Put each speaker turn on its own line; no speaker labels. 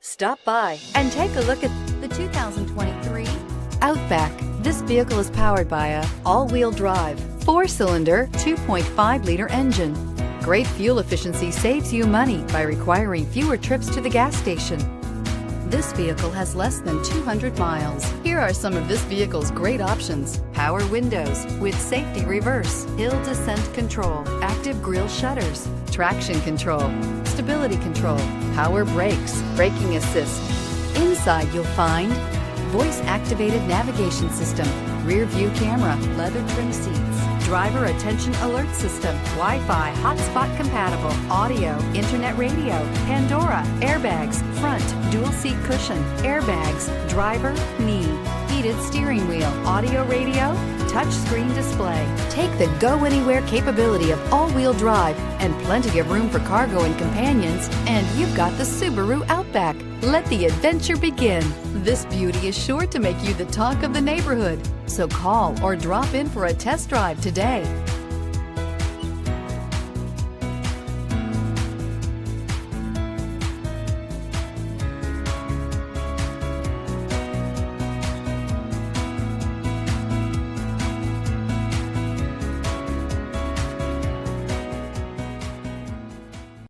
Stop by and take a look at the 2023 Outback. This vehicle is powered by a all-wheel drive, 4-cylinder, 2.5-liter engine. Great fuel efficiency saves you money by requiring fewer trips to the gas station. This vehicle has less than 200 miles. Here are some of this vehicle's great options: power windows with safety reverse, hill descent control, active grille shutters, traction control, stability control, power brakes, braking assist. Inside you'll find voice-activated navigation system, rear view camera, leather trim seats, driver attention alert system, Wi-Fi hotspot compatible, audio, internet radio, Pandora, airbags, front, dual seat cushion, airbags, driver, knee, heated steering wheel, audio radio, touchscreen display. Take the go-anywhere capability of all-wheel drive and plenty of room for cargo and companions, and you've got the Subaru Outback. Let the adventure begin. This beauty is sure to make you the talk of the neighborhood. So call or drop in for a test drive today.